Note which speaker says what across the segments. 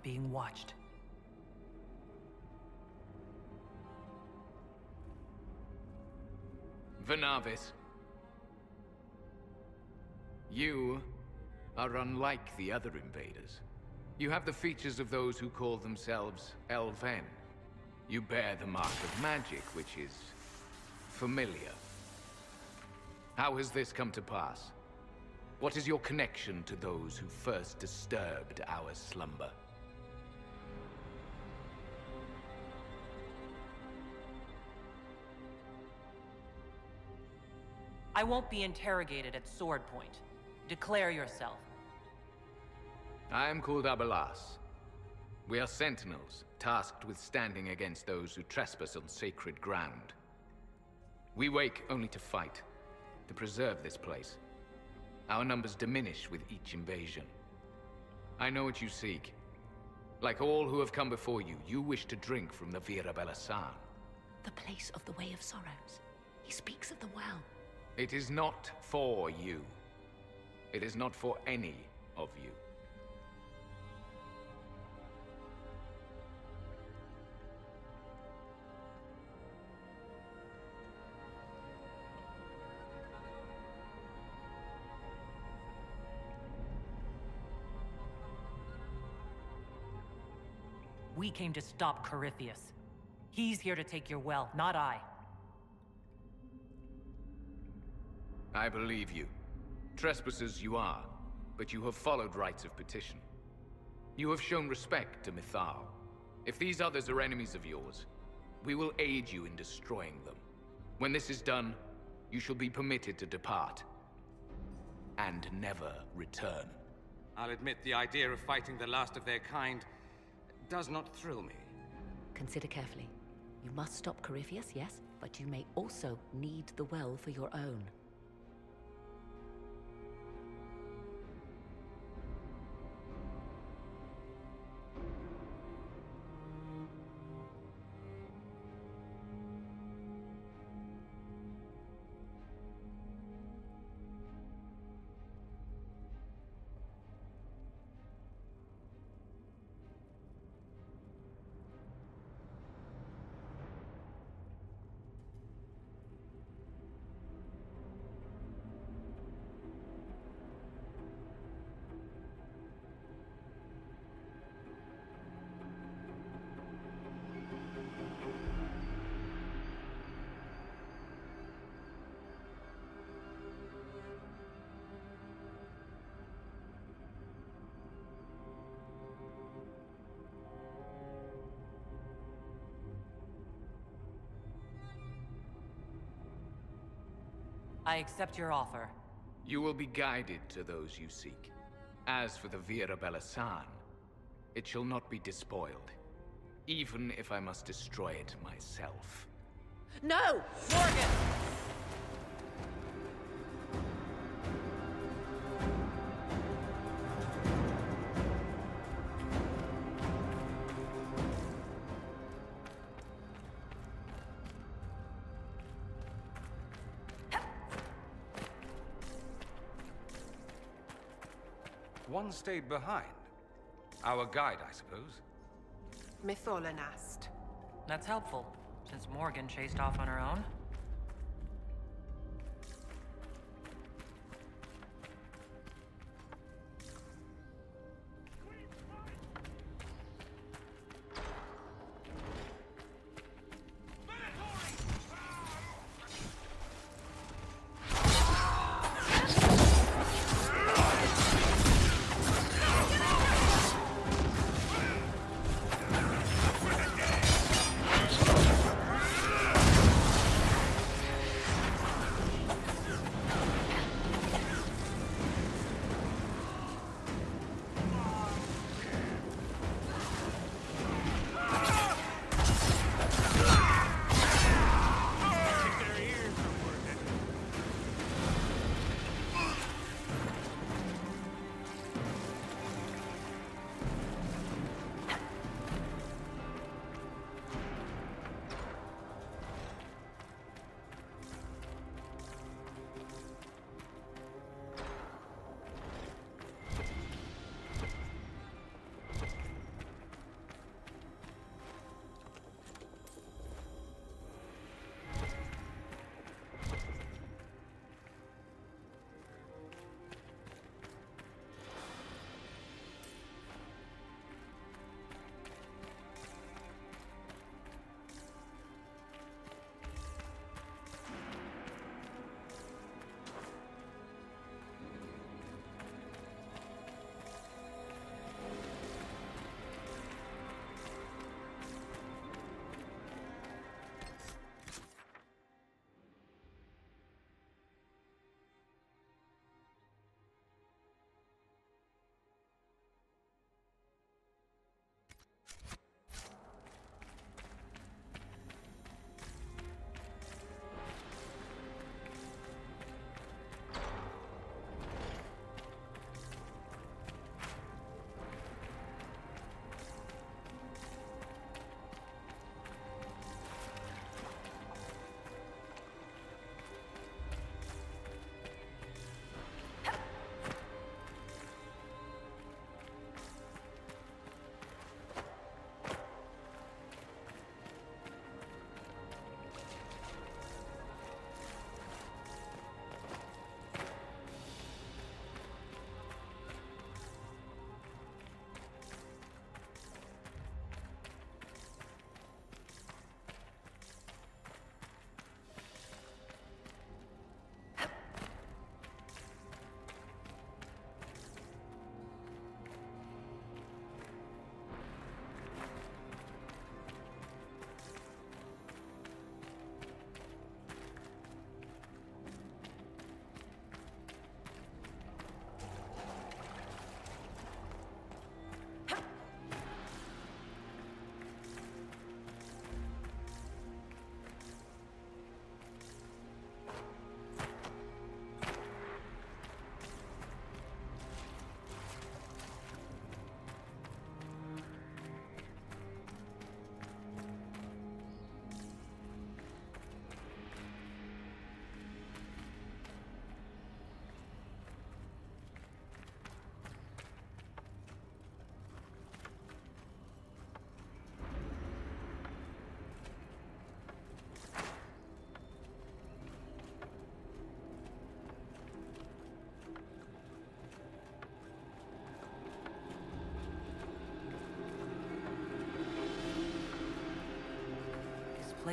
Speaker 1: being watched.
Speaker 2: Venavis. You are unlike the other invaders. You have the features of those who call themselves Elven. You bear the mark of magic, which is familiar. How has this come to pass? What is your connection to those who first disturbed our slumber?
Speaker 1: I won't be interrogated at sword point. Declare yourself.
Speaker 2: I am called Abelas. We are sentinels, tasked with standing against those who trespass on sacred ground. We wake only to fight, to preserve this place. Our numbers diminish with each invasion. I know what you seek. Like all who have come before you, you wish to drink from the Vira Belasan.
Speaker 3: The place of the Way of Sorrows. He speaks of the well.
Speaker 2: It is not for you. It is not for any of you.
Speaker 1: We came to stop Corypheus. He's here to take your well, not I.
Speaker 2: I believe you. Trespassers you are, but you have followed rites of petition. You have shown respect to Mythal. If these others are enemies of yours, we will aid you in destroying them. When this is done, you shall be permitted to depart. And never return.
Speaker 4: I'll admit the idea of fighting the last of their kind does not thrill me.
Speaker 3: Consider carefully. You must stop Corypheus, yes, but you may also need the well for your own.
Speaker 1: I accept your offer.
Speaker 2: You will be guided to those you seek. As for the Vira Belasan, it shall not be despoiled, even if I must destroy it myself.
Speaker 3: No!
Speaker 1: Morrigan!
Speaker 4: One stayed behind. Our guide, I suppose.
Speaker 5: Mytholanast.
Speaker 1: That's helpful, since Morrigan chased off on her own.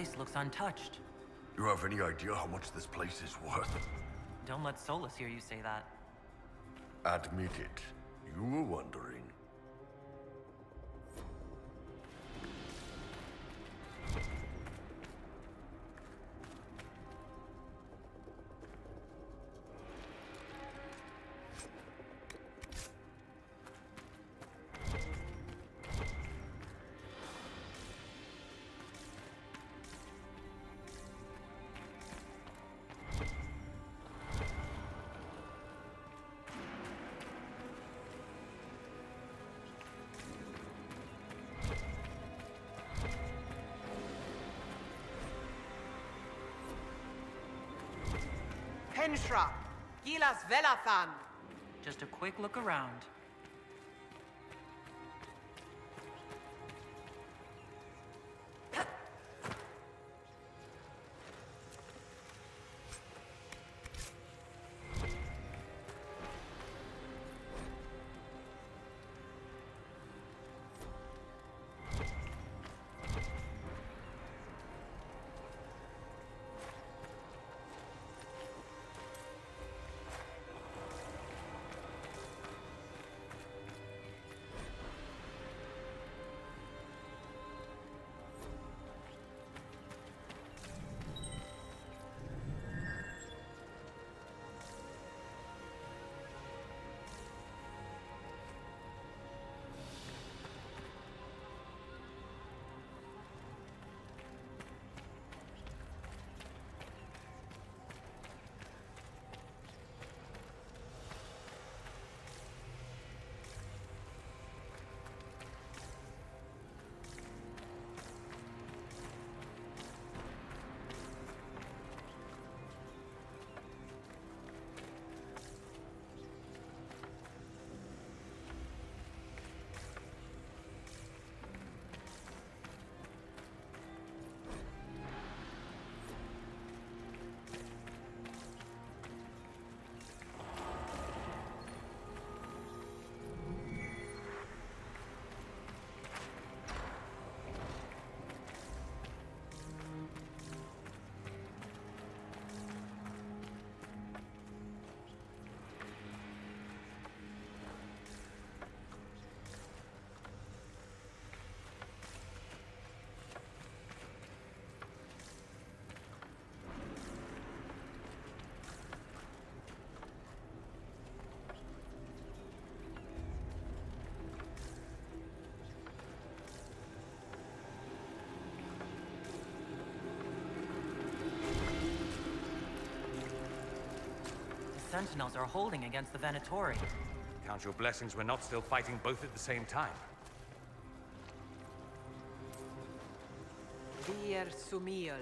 Speaker 1: place looks untouched.
Speaker 5: You have any idea how much this place is worth?
Speaker 1: Don't let Solus hear you say that.
Speaker 5: Admit it. You were wondering.
Speaker 6: Henshra, Gilas Velathan.
Speaker 1: Just a quick look around. Sentinels are holding against the Venatori.
Speaker 4: Count your blessings we're not still fighting both at the same time.
Speaker 6: Vir Sumiel.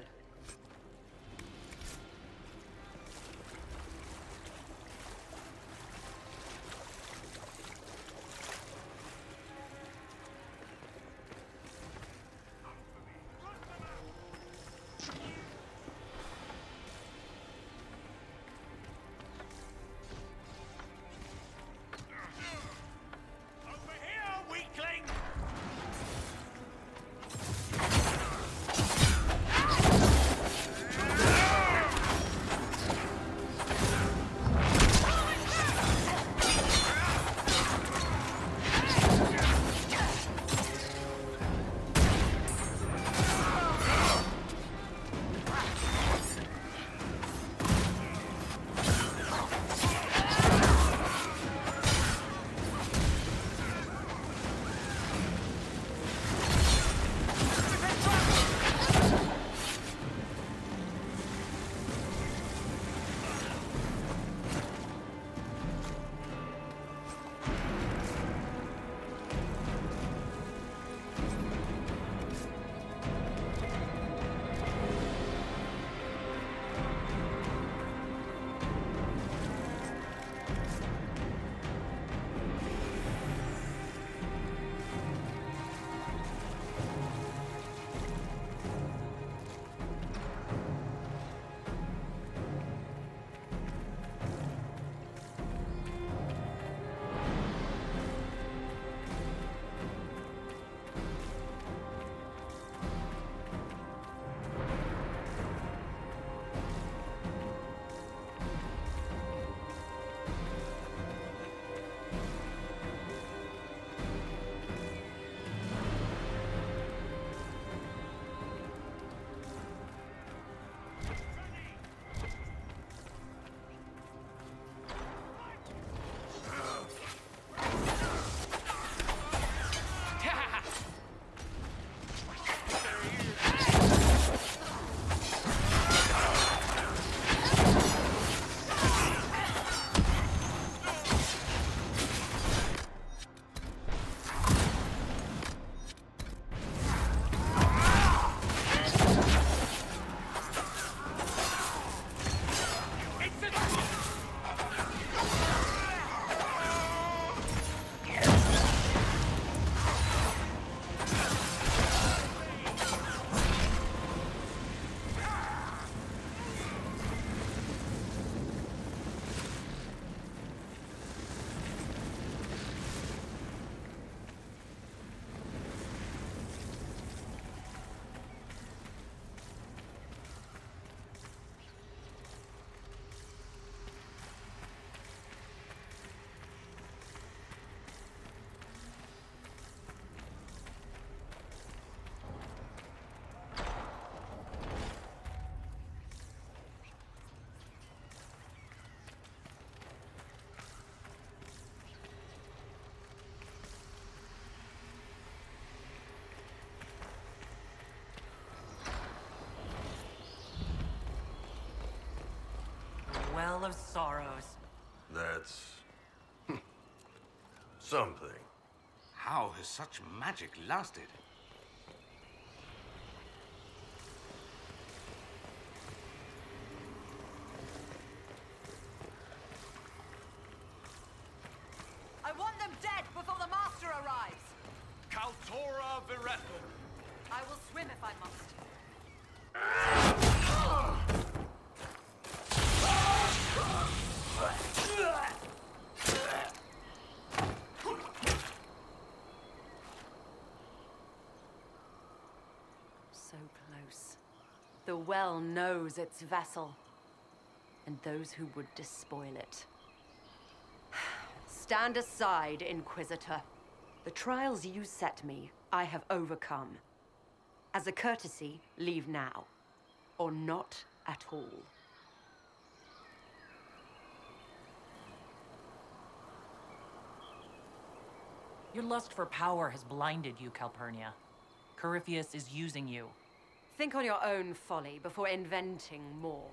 Speaker 1: Well of Sorrows.
Speaker 5: That's... something.
Speaker 4: How has such magic lasted?
Speaker 6: I want them dead before the Master arrives!
Speaker 7: Kaltora Virethan.
Speaker 6: I will swim if I must.
Speaker 3: So close. The well knows its vessel, and those who would despoil it. Stand aside, Inquisitor. The trials you set me, I have overcome. As a courtesy, leave now. Or not at all.
Speaker 1: Your lust for power has blinded you, Calpurnia. Corypheus is using you.
Speaker 3: Think on your own folly before inventing more.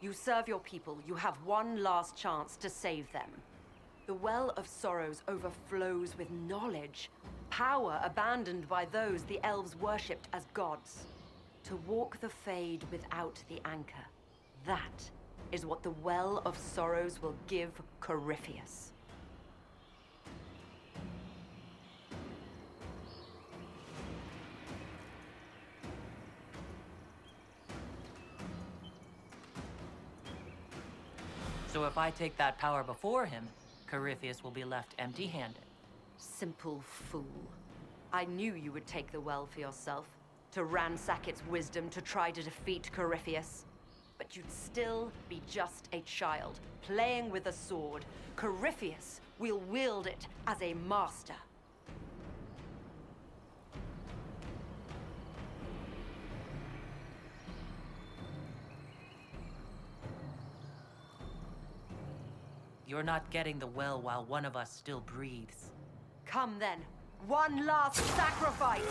Speaker 3: You serve your people, you have one last chance to save them. The Well of Sorrows overflows with knowledge, power abandoned by those the elves worshipped as gods. To walk the Fade without the anchor, that is what the Well of Sorrows will give Corypheus.
Speaker 1: So if I take that power before him, Corypheus will be left empty-handed.
Speaker 3: Simple fool. I knew you would take the well for yourself, to ransack its wisdom to try to defeat Corypheus. But you'd still be just a child, playing with a sword. Corypheus will wield it as a master.
Speaker 1: You're not getting the well while one of us still breathes.
Speaker 3: Come then, one last sacrifice!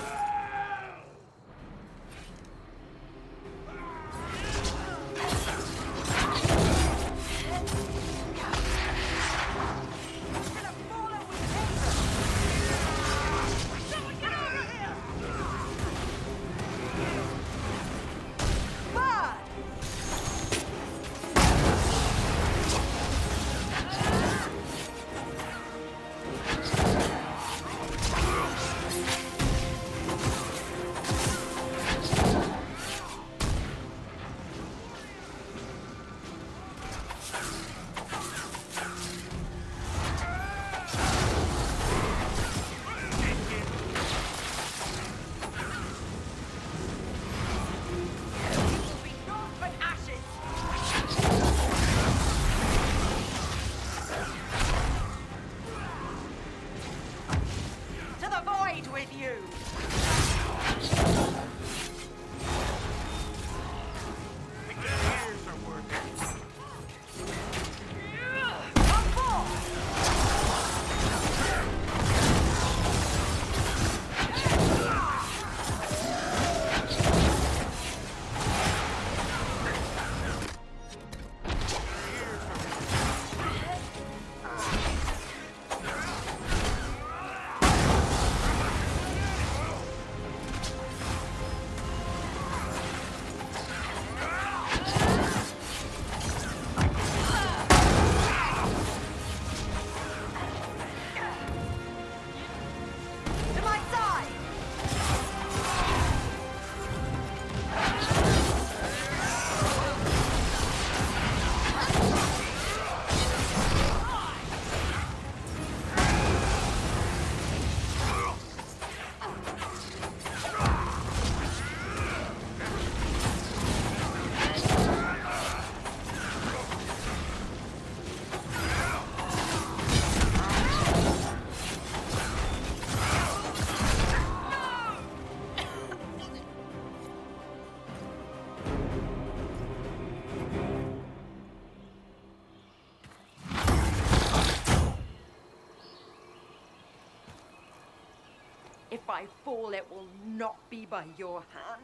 Speaker 3: If I fall, it will not be by your hand.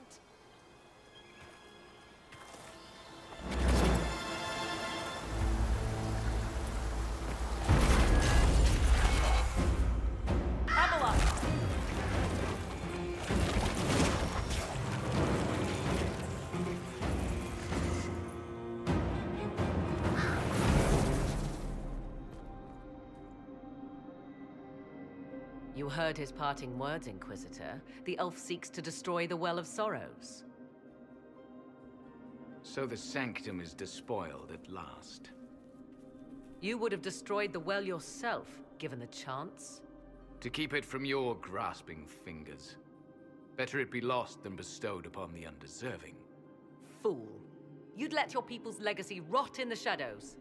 Speaker 8: You heard his parting words, Inquisitor. The elf seeks to destroy the Well of Sorrows.
Speaker 2: So the Sanctum is despoiled at last.
Speaker 8: You would have destroyed the well yourself, given the chance.
Speaker 2: To keep it from your grasping fingers. Better it be lost than bestowed upon the undeserving.
Speaker 8: Fool. You'd let your people's legacy rot in the shadows.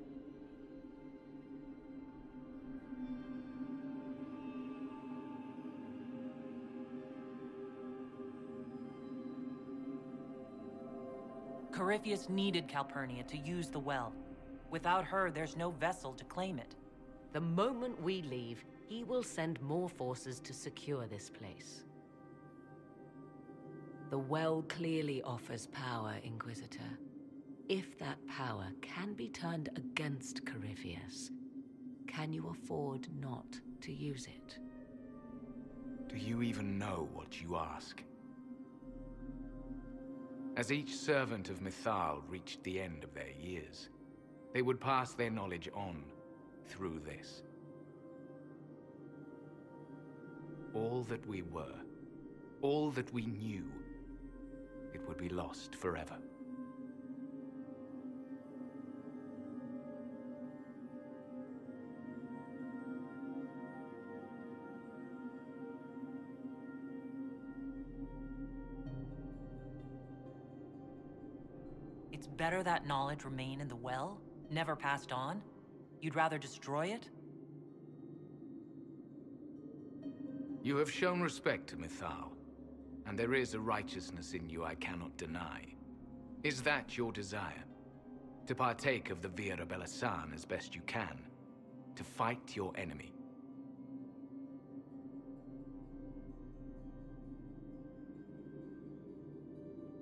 Speaker 1: Corypheus needed Calpurnia to use the well. Without her, there's no vessel to claim it.
Speaker 8: The moment we leave, he will send more forces to secure this place. The well clearly offers power, Inquisitor. If that power can be turned against Corypheus, can you afford not to use it?
Speaker 2: Do you even know what you ask? As each servant of Mythal reached the end of their years, they would pass their knowledge on through this. All that we were, all that we knew, it would be lost forever.
Speaker 1: It's better that knowledge remain in the well, never passed on? You'd rather destroy it?
Speaker 2: You have shown respect to Mythal, and there is a righteousness in you I cannot deny. Is that your desire? To partake of the Vira Belasan as best you can? To fight your enemy?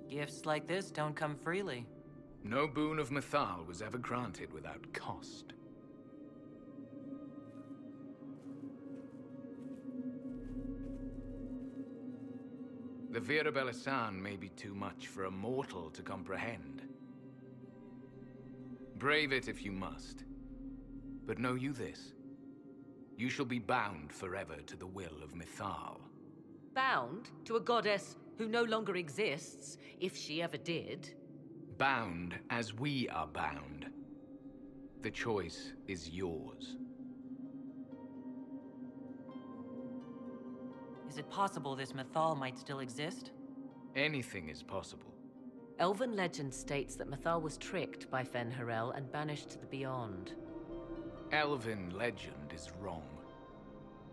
Speaker 1: Gifts like this don't come freely.
Speaker 2: No boon of Mythal was ever granted without cost. The Vira Belasan may be too much for a mortal to comprehend. Brave it if you must. But know you this. You shall be bound forever to the will of Mythal.
Speaker 8: Bound to a goddess who no longer exists, if she ever did.
Speaker 2: Bound as we are bound. The choice is yours.
Speaker 1: Is it possible this Mythal might still exist?
Speaker 2: Anything is possible.
Speaker 8: Elven legend states that Mythal was tricked by Fen'Harel and banished to the Beyond.
Speaker 2: Elven legend is wrong.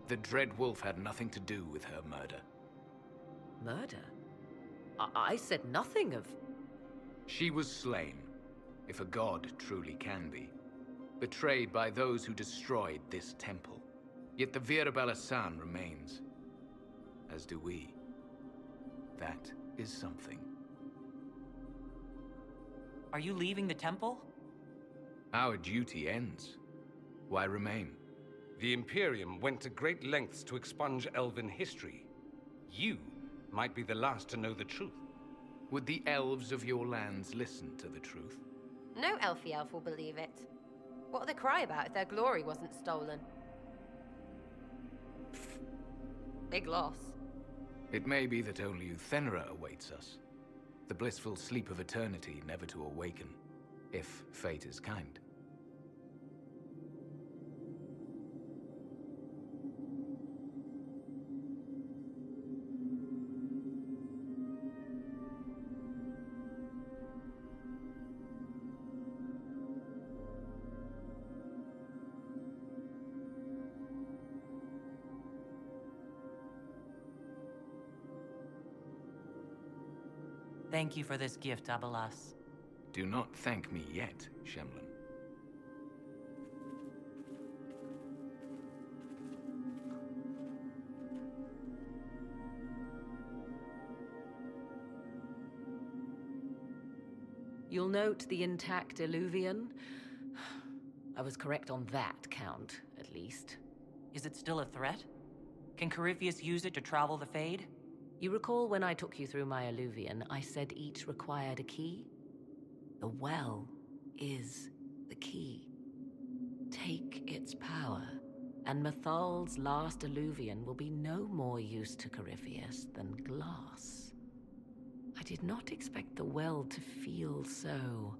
Speaker 2: The Dread Wolf had nothing to do with her murder.
Speaker 8: Murder? I said nothing of...
Speaker 2: She was slain, if a god truly can be. Betrayed by those who destroyed this temple. Yet the Vira Belasan remains. As do we. That is something.
Speaker 1: Are you leaving the temple?
Speaker 2: Our duty ends. Why remain?
Speaker 4: The Imperium went to great lengths to expunge Elven history. You might be the last to know the truth.
Speaker 2: Would the elves of your lands listen to the truth?
Speaker 9: No elfie elf will believe it. What would they cry about if their glory wasn't stolen? Pfft. Big loss.
Speaker 2: It may be that only Uthenera awaits us. The blissful sleep of eternity never to awaken, if fate is kind.
Speaker 1: Thank you for this gift, Abelas.
Speaker 2: Do not thank me yet, Shemlin.
Speaker 8: You'll note the intact Illuvian. I was correct on that count, at least.
Speaker 1: Is it still a threat? Can Corypheus use it to travel the Fade?
Speaker 8: You recall when I took you through my Illuvian, I said each required a key? The well is the key. Take its power, and Mythal's last alluvian will be no more use to Corypheus than glass. I did not expect the well to feel so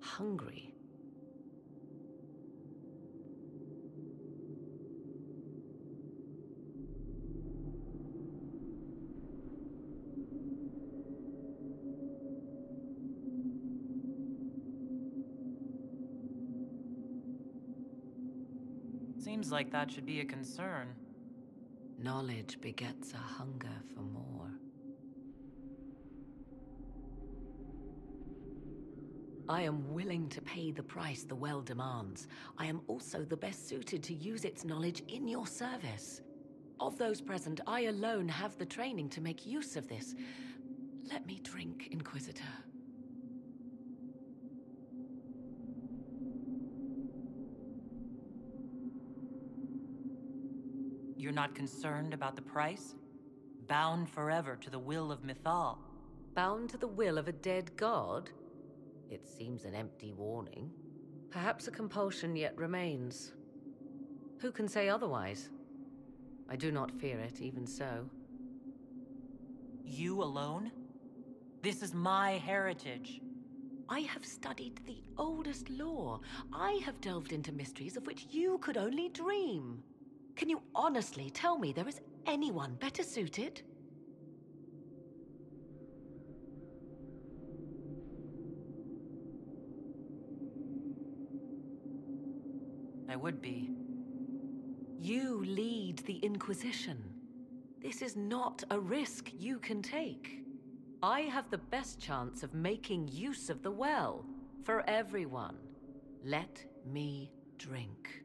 Speaker 8: hungry.
Speaker 1: Seems like that should be a concern.
Speaker 8: Knowledge begets a hunger for more. I am willing to pay the price the well demands. I am also the best suited to use its knowledge in your service. Of those present, I alone have the training to make use of this. Let me drink, Inquisitor.
Speaker 1: You're not concerned about the price? Bound forever to the will of Mythal.
Speaker 8: Bound to the will of a dead god? It seems an empty warning. Perhaps a compulsion yet remains. Who can say otherwise? I do not fear it, even so.
Speaker 1: You alone? This is my heritage.
Speaker 8: I have studied the oldest lore. I have delved into mysteries of which you could only dream. Can you honestly tell me there is anyone better suited?
Speaker 1: I would be.
Speaker 8: You lead the Inquisition. This is not a risk you can take. I have the best chance of making use of the well for everyone. Let me drink.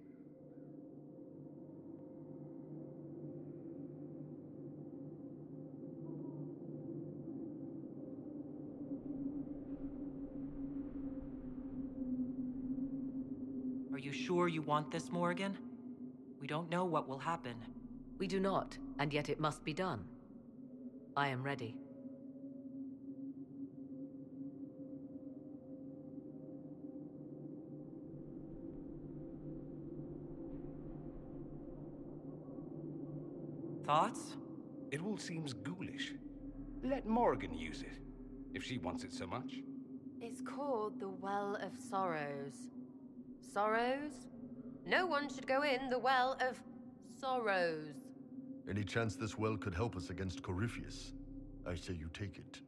Speaker 1: Are you sure you want this, Morrigan? We don't know what will happen.
Speaker 8: We do not, and yet it must be done. I am ready.
Speaker 1: Thoughts?
Speaker 4: It all seems ghoulish. Let Morrigan use it, if she wants it so much.
Speaker 9: It's called the Well of Sorrows. Sorrows? No one should go in the Well of Sorrows.
Speaker 5: Any chance this well could help us against Corypheus? I say you take it.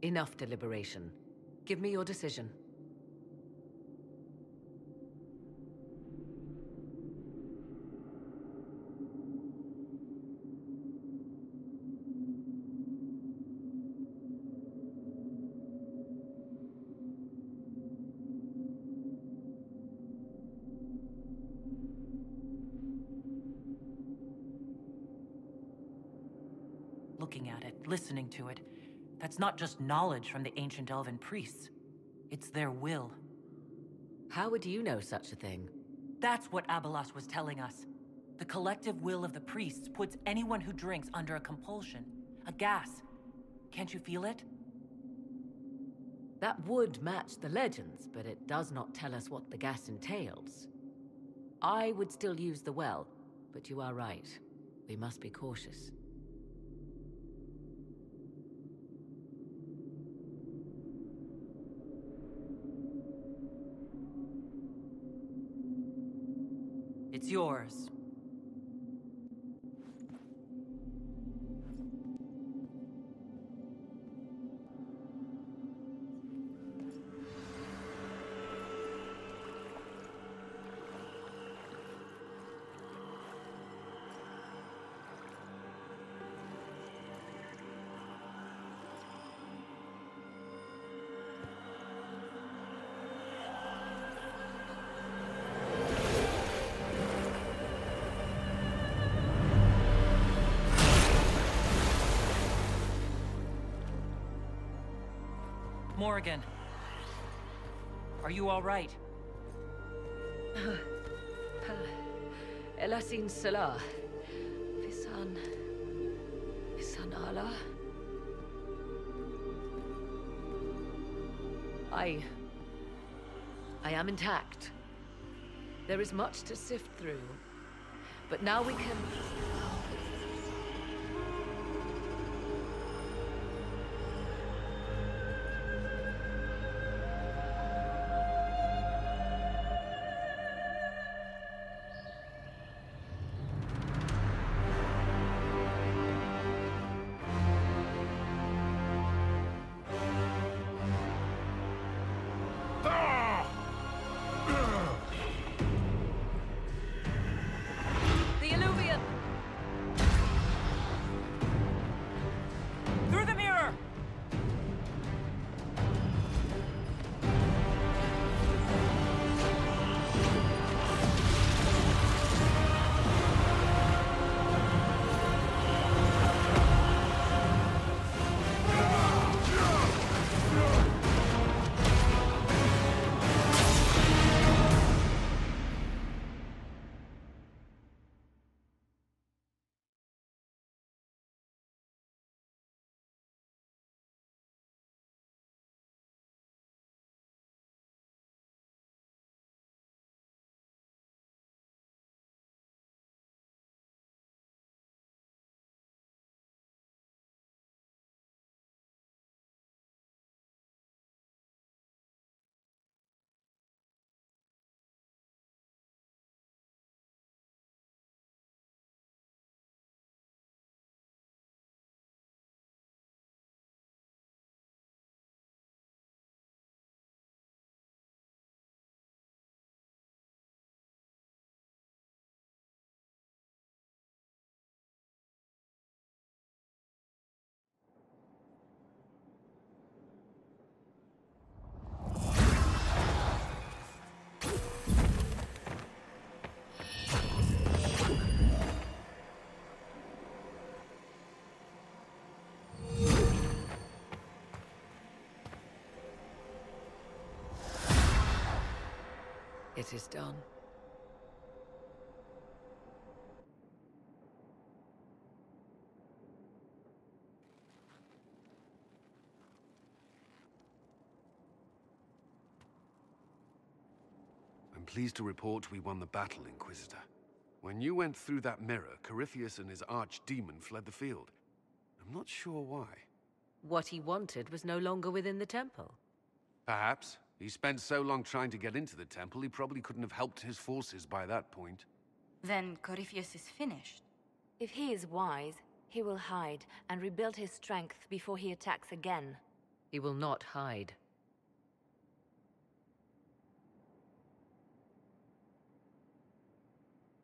Speaker 8: Enough deliberation. Give me your decision.
Speaker 1: Looking at it, listening to it, that's not just knowledge from the ancient elven priests. It's their will.
Speaker 8: How would you know such a thing?
Speaker 1: That's what Abelas was telling us. The collective will of the priests puts anyone who drinks under a compulsion, a gas. Can't you feel it?
Speaker 8: That would match the legends, but it does not tell us what the gas entails. I would still use the well, but you are right. We must be cautious.
Speaker 1: It's yours. Morrigan, are you all right?
Speaker 8: Elasin Salah. Visan Allah. I am intact. There is much to sift through. But now we can... It is done.
Speaker 10: I'm pleased to report we won the battle, Inquisitor. When you went through that mirror, Corypheus and his archdemon fled the field. I'm not sure why.
Speaker 8: What he wanted was no longer within the temple.
Speaker 10: Perhaps. He spent so long trying to get into the temple, he probably couldn't have helped his forces by that point.
Speaker 11: Then Corypheus is finished.
Speaker 12: If he is wise, he will hide and rebuild his strength before he attacks again.
Speaker 8: He will not hide.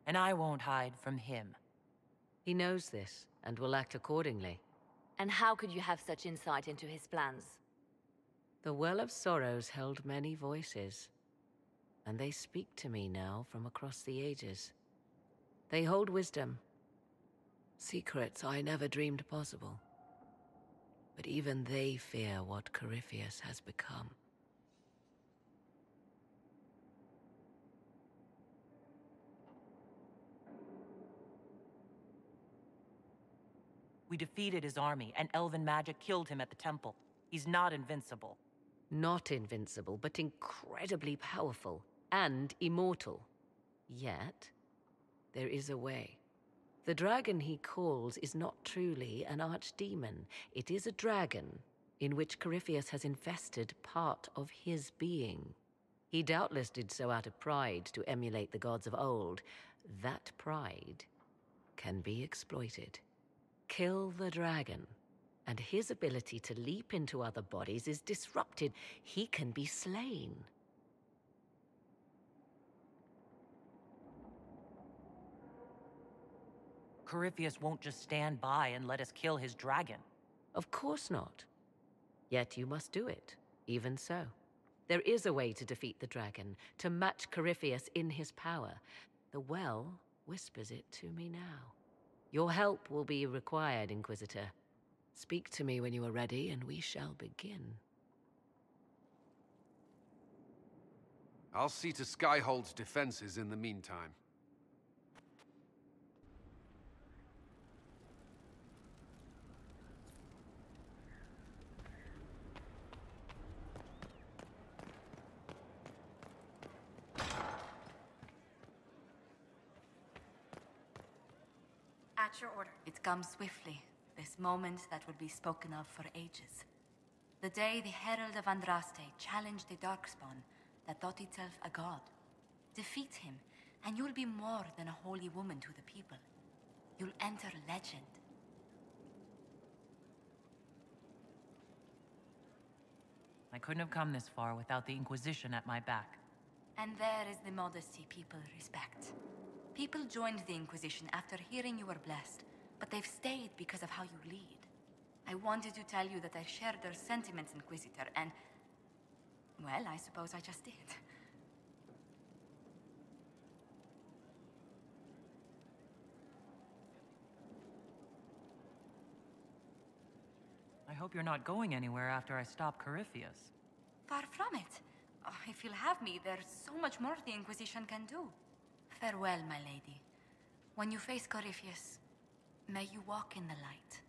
Speaker 1: And I won't hide from him.
Speaker 8: He knows this, and will act accordingly.
Speaker 12: And how could you have such insight into his plans?
Speaker 8: The Well of Sorrows held many voices, and they speak to me now from across the ages. They hold wisdom, secrets I never dreamed possible. But even they fear what Corypheus has become.
Speaker 1: We defeated his army, and elven magic killed him at the temple. He's not invincible.
Speaker 8: Not invincible, but incredibly powerful and immortal. Yet, there is a way. The dragon he calls is not truly an archdemon. It is a dragon in which Corypheus has infested part of his being. He doubtless did so out of pride to emulate the gods of old. That pride can be exploited. Kill the dragon, and his ability to leap into other bodies is disrupted. He can be slain.
Speaker 1: Corypheus won't just stand by and let us kill his dragon.
Speaker 8: Of course not. Yet you must do it, even so. There is a way to defeat the dragon, to match Corypheus in his power. The well whispers it to me now. Your help will be required, Inquisitor. Speak to me when you are ready, and we shall begin.
Speaker 10: I'll see to Skyhold's defenses in the meantime.
Speaker 11: capture order. It comes swiftly. This moment that will be spoken of for ages. The day the Herald of Andraste challenged the Darkspawn that thought itself a god. Defeat him, and you'll be more than a holy woman to the people. You'll enter legend.
Speaker 1: I couldn't have come this far without the Inquisition at my back.
Speaker 11: And there is the modesty people respect. People joined the Inquisition after hearing you were blessed, but they've stayed because of how you lead. I wanted to tell you that I shared their sentiments, Inquisitor, and... well, I suppose I just did.
Speaker 1: I hope you're not going anywhere after I stop Corypheus.
Speaker 11: Far from it. Oh, if you'll have me, there's so much more the Inquisition can do. Farewell, my lady. When you face Corypheus, may you walk in the light.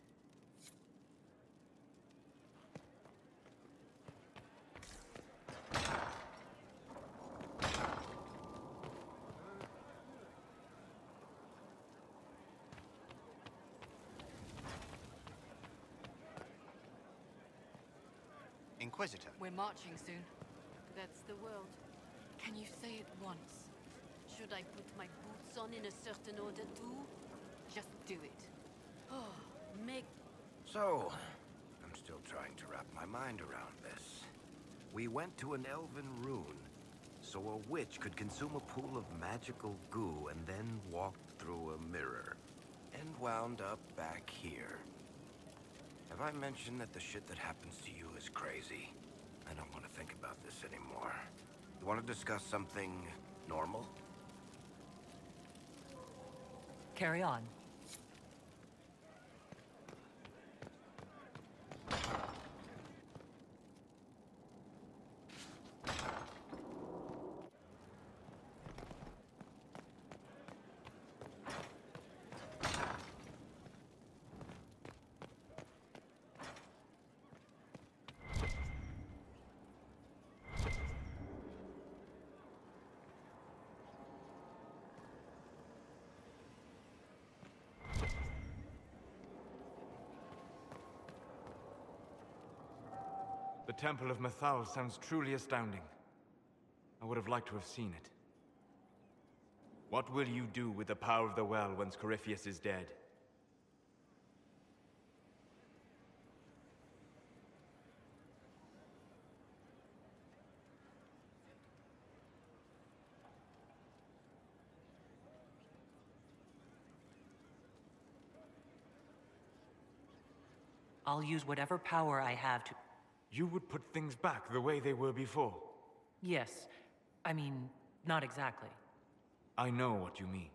Speaker 13: Inquisitor.
Speaker 14: We're marching soon. That's the world. Can you say it once? Should I put my boots on in a certain order too? Just do it. Oh, Meg.
Speaker 13: So, I'm still trying to wrap my mind around this. We went to an elven rune, so a witch could consume a pool of magical goo and then walked through a mirror, and wound up back here. Have I mentioned that the shit that happens to you is crazy? I don't want to think about this anymore. You want to discuss something normal?
Speaker 1: Carry on.
Speaker 7: The Temple of Mythal sounds truly astounding. I would have liked to have seen it. What will you do with the power of the well once Corypheus is dead?
Speaker 1: I'll use whatever power I have to...
Speaker 7: You would put things back the way they were before?
Speaker 1: Yes. I mean, not exactly.
Speaker 7: I know what you mean.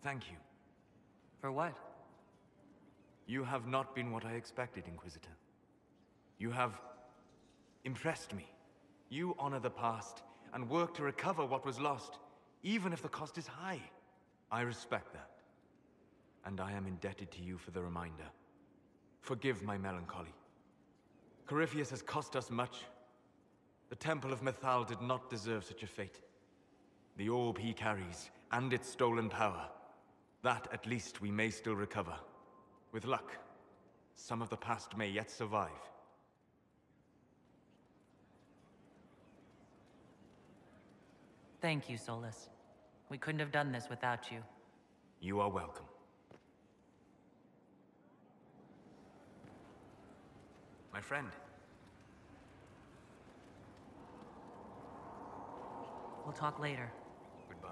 Speaker 7: Thank you.
Speaker 1: For what?
Speaker 7: You have not been what I expected, Inquisitor. You have impressed me. You honor the past and work to recover what was lost, even if the cost is high. I respect that. And I am indebted to you for the reminder. Forgive my melancholy. Corypheus has cost us much. The Temple of Mythal did not deserve such a fate. The orb he carries, and its stolen power, that at least we may still recover. With luck, some of the past may yet survive.
Speaker 1: Thank you, Solus. We couldn't have done this without you.
Speaker 7: You are welcome. My friend.
Speaker 1: We'll talk later.
Speaker 7: Goodbye.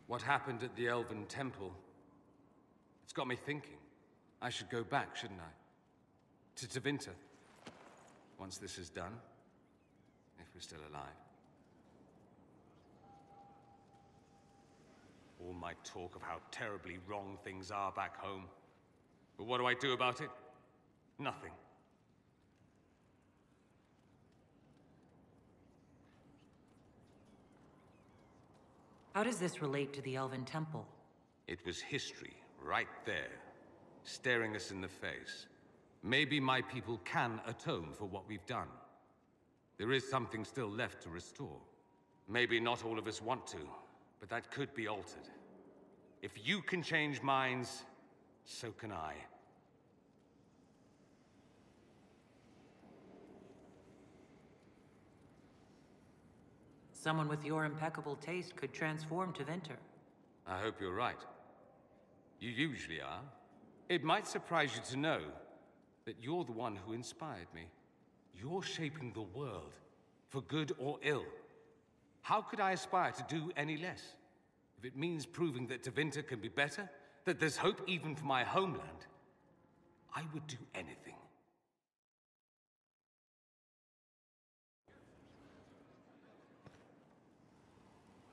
Speaker 4: What happened at the Elven Temple? It's got me thinking. I should go back, shouldn't I? To Tevinter. Once this is done. If we're still alive. All my talk of how terribly wrong things are back home. But what do I do about it? Nothing.
Speaker 1: How does this relate to the Elven Temple?
Speaker 4: It was history, right there, staring us in the face. Maybe my people can atone for what we've done. There is something still left to restore. Maybe not all of us want to, but that could be altered. If you can change minds, so can I.
Speaker 1: Someone with your impeccable taste could transform Tevinter.
Speaker 4: I hope you're right. You usually are. It might surprise you to know that you're the one who inspired me. You're shaping the world, for good or ill. How could I aspire to do any less? If it means proving that Tevinter can be better, that there's hope even for my homeland, I would do anything.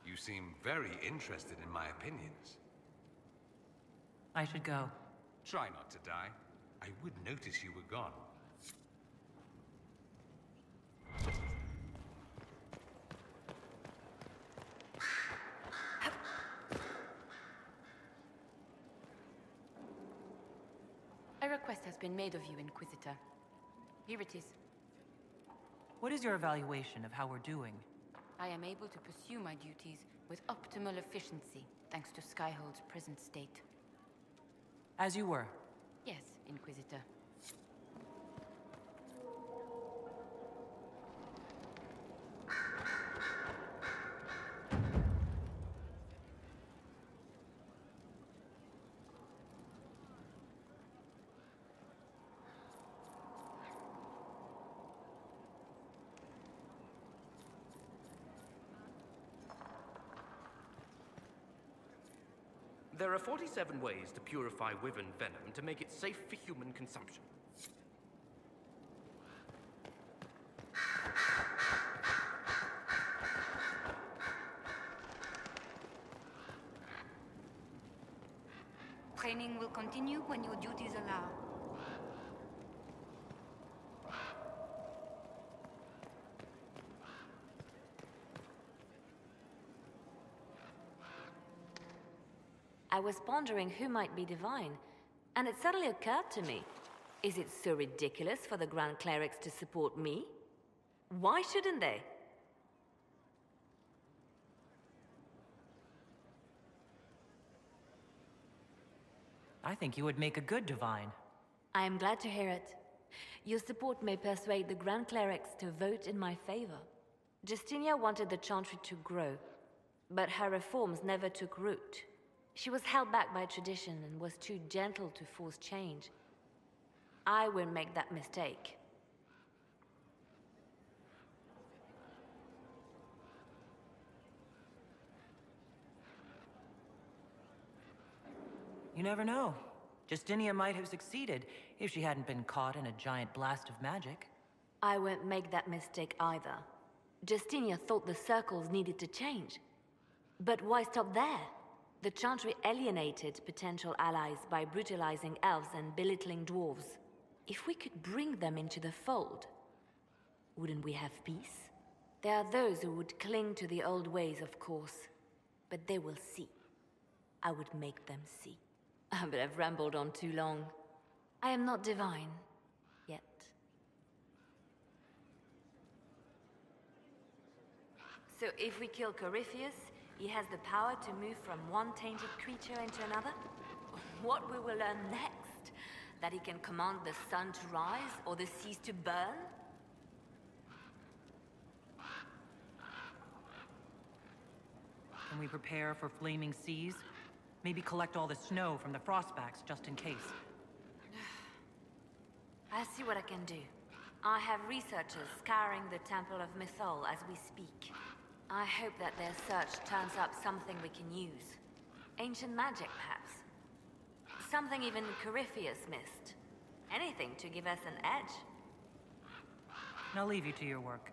Speaker 4: You seem very interested in my opinions.
Speaker 1: I should go.
Speaker 4: Try not to die. I would notice you were gone.
Speaker 11: A request has been made of you, Inquisitor. Here it is.
Speaker 1: What is your evaluation of how we're doing?
Speaker 11: I am able to pursue my duties with optimal efficiency, thanks to Skyhold's present state.
Speaker 1: As you were.
Speaker 11: Yes, Inquisitor.
Speaker 15: There are 47 ways to purify wyvern venom to make it safe for human consumption.
Speaker 11: Training will continue when your duties allow.
Speaker 12: I was pondering who might be divine, and it suddenly occurred to me. Is it so ridiculous for the Grand Clerics to support me? Why shouldn't they?
Speaker 1: I think you would make a good divine.
Speaker 12: I am glad to hear it. Your support may persuade the Grand Clerics to vote in my favor. Justinia wanted the Chantry to grow, but her reforms never took root. She was held back by tradition and was too gentle to force change. I won't make that mistake.
Speaker 1: You never know. Justinia might have succeeded if she hadn't been caught in a giant blast of magic.
Speaker 12: I won't make that mistake either. Justinia thought the circles needed to change. But why stop there? The Chantry alienated potential allies by brutalizing elves and belittling dwarves. If we could bring them into the fold, wouldn't we have peace? There are those who would cling to the old ways, of course, but they will see. I would make them see. But I've rambled on too long. I am not divine, yet. So if we kill Corypheus, he has the power to move from one tainted creature into another? What we will learn next? That he can command the sun to rise or the seas to burn?
Speaker 1: Can we prepare for flaming seas? Maybe collect all the snow from the frostbacks just in case.
Speaker 12: I'll see what I can do. I have researchers scouring the Temple of Mythol as we speak. I hope that their search turns up something we can use. Ancient magic, perhaps. Something even Corypheus missed. Anything to give us an edge.
Speaker 1: I'll leave you to your work.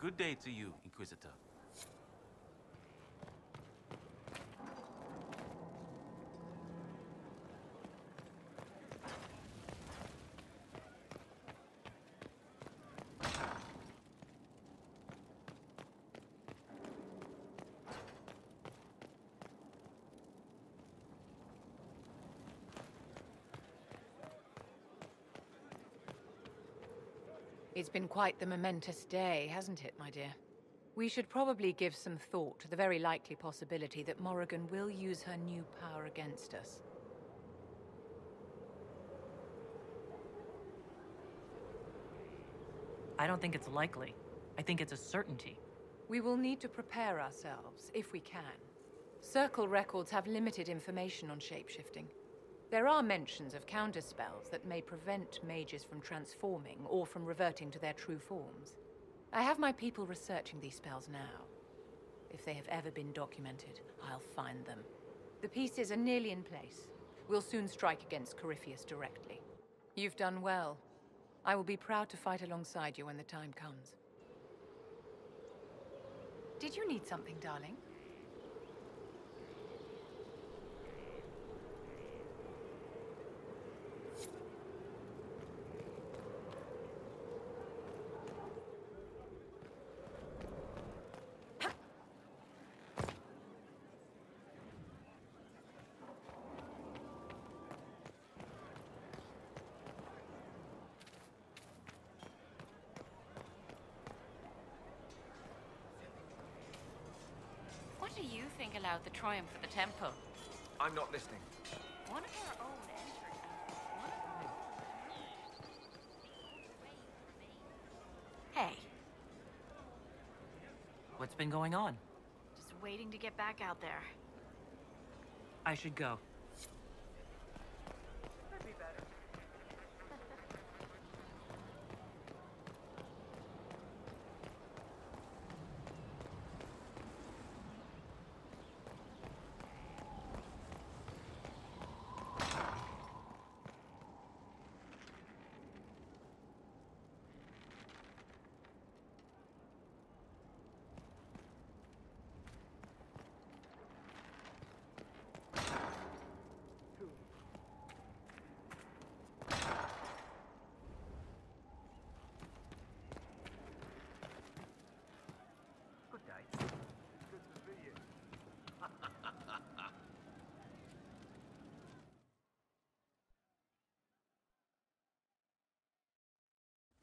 Speaker 16: Good day to you, Inquisitor.
Speaker 17: It's been quite the momentous day, hasn't it, my dear? We should probably give some thought to the very likely possibility that Morrigan will use her new power against us.
Speaker 1: I don't think it's likely. I think it's a certainty.
Speaker 17: We will need to prepare ourselves, if we can. Circle records have limited information on shapeshifting. There are mentions of counterspells that may prevent mages from transforming or from reverting to their true forms. I have my people researching these spells now. If they have ever been documented, I'll find them. The pieces are nearly in place. We'll soon strike against Corypheus directly. You've done well. I will be proud to fight alongside you when the time comes. Did you need something, darling?
Speaker 18: What do you think allowed the triumph of the temple?
Speaker 7: I'm not listening.
Speaker 18: One of our own entered and one of our own. Hey.
Speaker 1: What's been going on?
Speaker 18: Just waiting to get back out there.
Speaker 1: I should go.
Speaker 18: Could be better.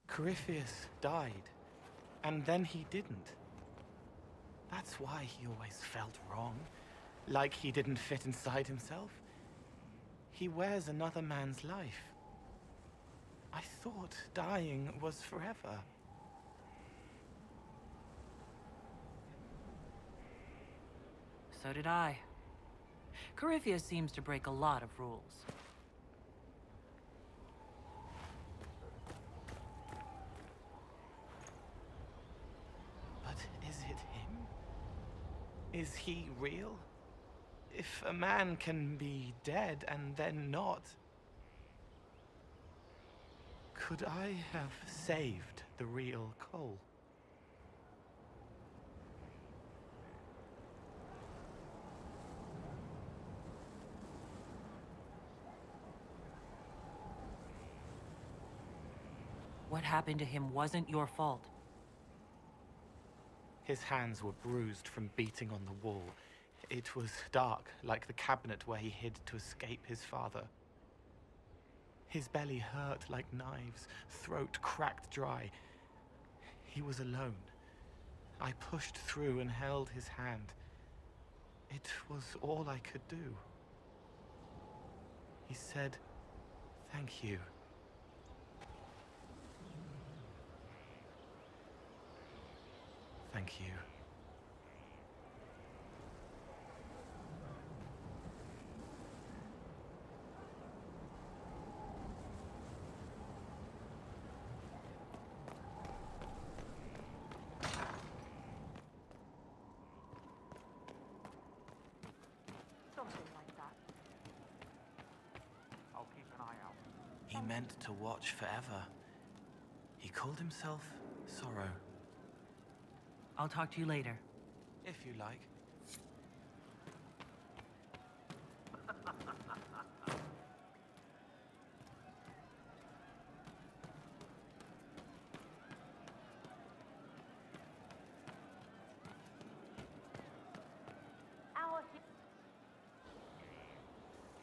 Speaker 19: Corypheus died, and then he didn't. That's why he always felt wrong, like he didn't fit inside himself. He wears another man's life. I thought dying was forever.
Speaker 1: So did I. Corypheus seems to break a lot of rules.
Speaker 19: Is it him? Is he real? If a man can be dead and then not, could I have saved the real Cole?
Speaker 1: What happened to him wasn't your fault.
Speaker 19: His hands were bruised from beating on the wall. It was dark, like the cabinet where he hid to escape his father. His belly hurt like knives, throat cracked dry. He was alone. I pushed through and held his hand. It was all I could do. He said, "Thank you." Thank you.
Speaker 6: Something like that.
Speaker 19: I'll keep an eye out. He meant to watch forever. He called himself Sorrow.
Speaker 1: I'll talk to you later.
Speaker 19: If you like.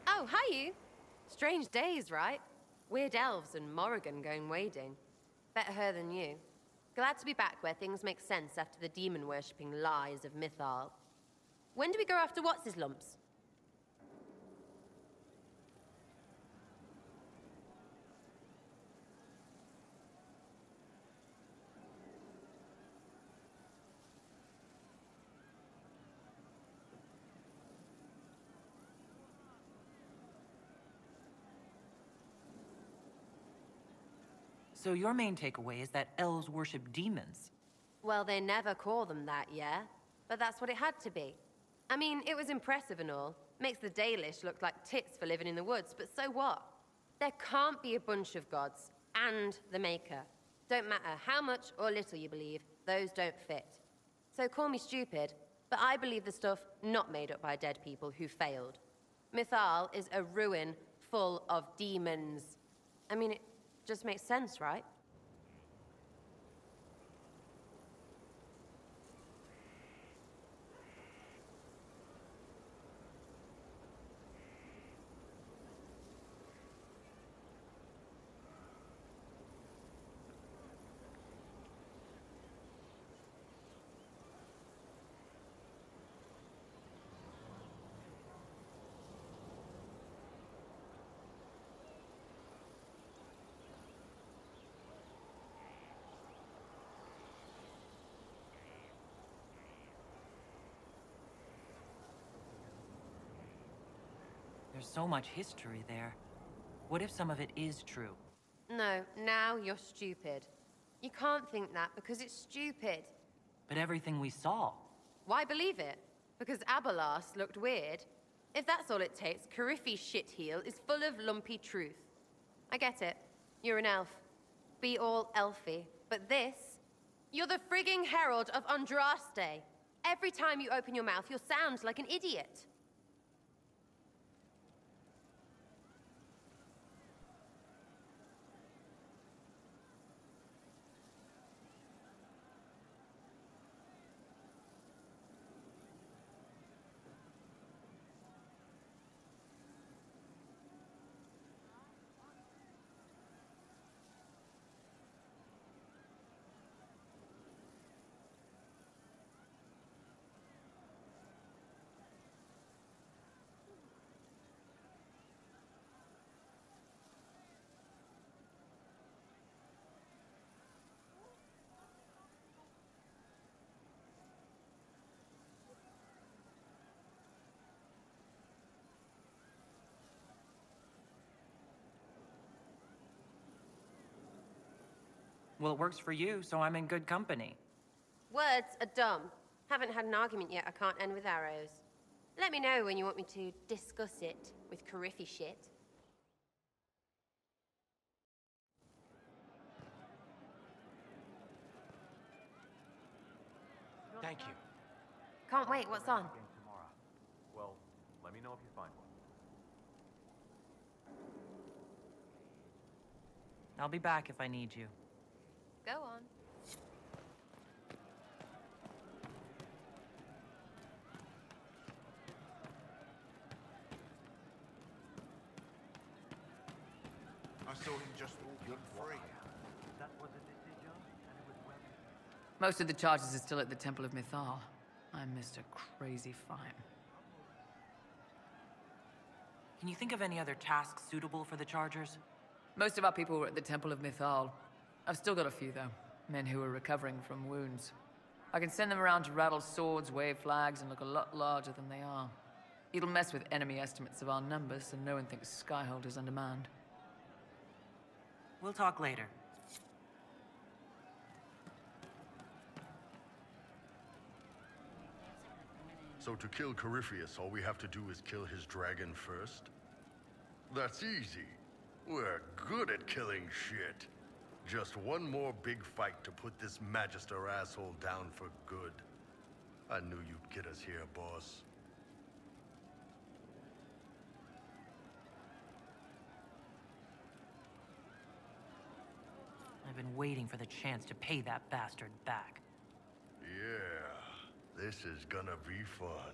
Speaker 9: Oh, hi you. Strange days, right? Weird elves and Morrigan going wading. Better her than you. Glad to be back where things make sense after the demon-worshipping lies of Mythal. When do we go after What's-His-Lumps?
Speaker 1: So your main takeaway is that elves worship demons?
Speaker 9: Well, they never call them that, yeah? But that's what it had to be. I mean, it was impressive and all. Makes the Dalish look like tits for living in the woods, but so what? There can't be a bunch of gods, and the Maker. Don't matter how much or little you believe, those don't fit. So call me stupid, but I believe the stuff not made up by dead people who failed. Mythal is a ruin full of demons. I mean, it just makes sense, right?
Speaker 1: There's so much history there. What if some of it is true?
Speaker 9: No, now you're stupid. You can't think that because it's stupid.
Speaker 1: But everything we saw.
Speaker 9: Why believe it? Because Abalas looked weird? If that's all it takes, Cariffi's shitheel is full of lumpy truth. I get it. You're an elf. Be all elfy. But this? You're the frigging herald of Andraste. Every time you open your mouth, you'll sound like an idiot.
Speaker 1: Well, it works for you, so I'm in good company.
Speaker 9: Words are dumb. Haven't had an argument yet I can't end with arrows. Let me know when you want me to discuss it with Cariffi shit.
Speaker 7: Thank you.
Speaker 9: Can't wait, what's on?
Speaker 16: Well, let me know if you find one.
Speaker 1: I'll be back if I need you.
Speaker 9: Go on.
Speaker 16: I saw him just walking free.
Speaker 15: That was a decision, and it was well.
Speaker 20: Most of the charges are still at the Temple of Mythal. I'm Mr. Crazy Fine.
Speaker 1: Can you think of any other tasks suitable for the Chargers?
Speaker 20: Most of our people were at the Temple of Mythal. I've still got a few, though. Men who are recovering from wounds. I can send them around to rattle swords, wave flags, and look a lot larger than they are. It'll mess with enemy estimates of our numbers, so no one thinks Skyhold is undermanned.
Speaker 1: We'll talk later.
Speaker 5: So to kill Corypheus, all we have to do is kill his dragon first? That's easy. We're good at killing shit. Just one more big fight to put this Magister asshole down for good. I knew you'd get us here, boss.
Speaker 1: I've been waiting for the chance to pay that bastard back.
Speaker 5: Yeah, this is gonna be fun.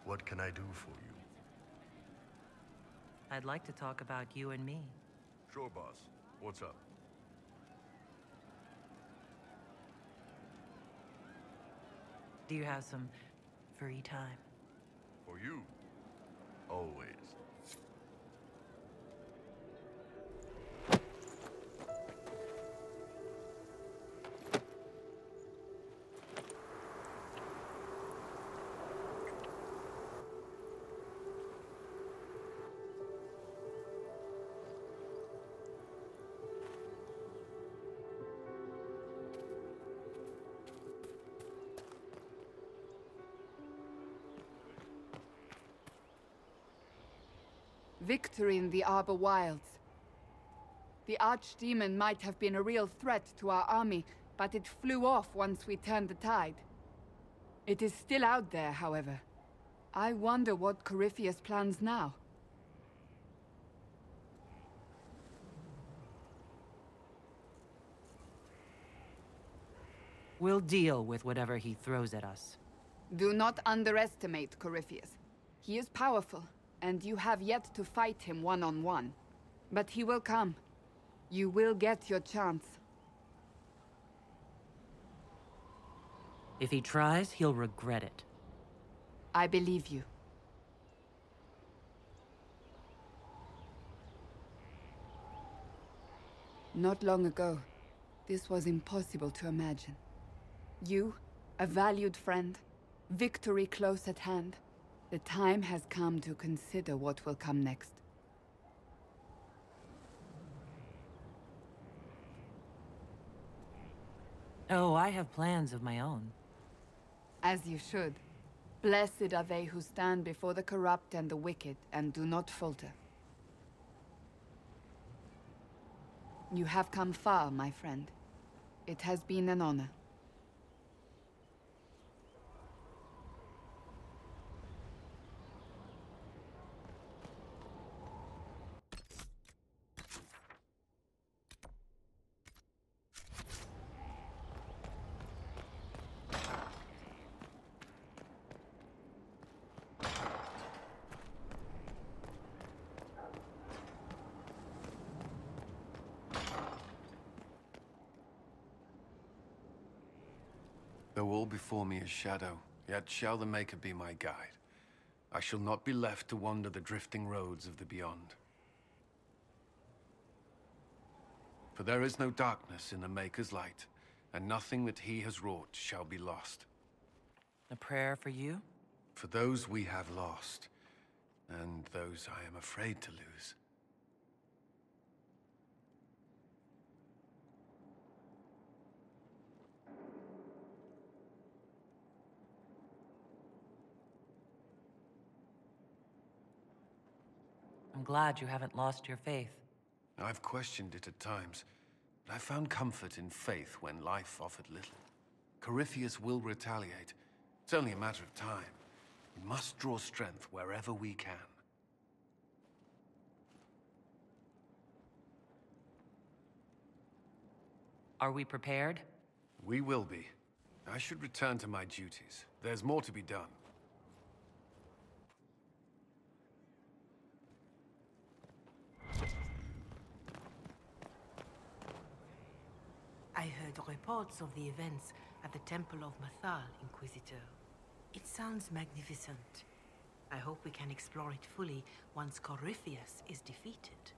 Speaker 5: What can I do for you?
Speaker 1: I'd like to talk about you and me.
Speaker 5: Sure, boss. What's up?
Speaker 1: Do you have some free time?
Speaker 5: For you. Always.
Speaker 21: Victory in the Arbor Wilds. The Archdemon might have been a real threat to our army, but it flew off once we turned the tide. It is still out there, however. I wonder what Corypheus plans now.
Speaker 1: We'll deal with whatever he throws at us.
Speaker 21: Do not underestimate Corypheus. He is powerful, and you have yet to fight him one-on-one. But he will come. You will get your chance.
Speaker 1: If he tries, he'll regret it.
Speaker 21: I believe you. Not long ago, this was impossible to imagine. You, a valued friend, victory close at hand. The time has come to consider what will come next.
Speaker 1: Oh, I have plans of my own.
Speaker 21: As you should. Blessed are they who stand before the corrupt and the wicked, and do not falter. You have come far, my friend. It has been an honor.
Speaker 10: Though all before me is shadow, yet shall the Maker be my guide. I shall not be left to wander the drifting roads of the beyond. For there is no darkness in the Maker's light, and nothing that he has wrought shall be lost.
Speaker 1: A prayer for you?
Speaker 10: For those we have lost, and those I am afraid to lose.
Speaker 1: I'm glad you haven't lost your faith.
Speaker 10: I've questioned it at times, but I found comfort in faith when life offered little. Corypheus will retaliate. It's only a matter of time. We must draw strength wherever we can.
Speaker 1: Are we prepared?
Speaker 10: We will be. I should return to my duties. There's more to be done.
Speaker 22: I heard reports of the events at the Temple of Mythal, Inquisitor. It sounds magnificent. I hope we can explore it fully once Corypheus is defeated.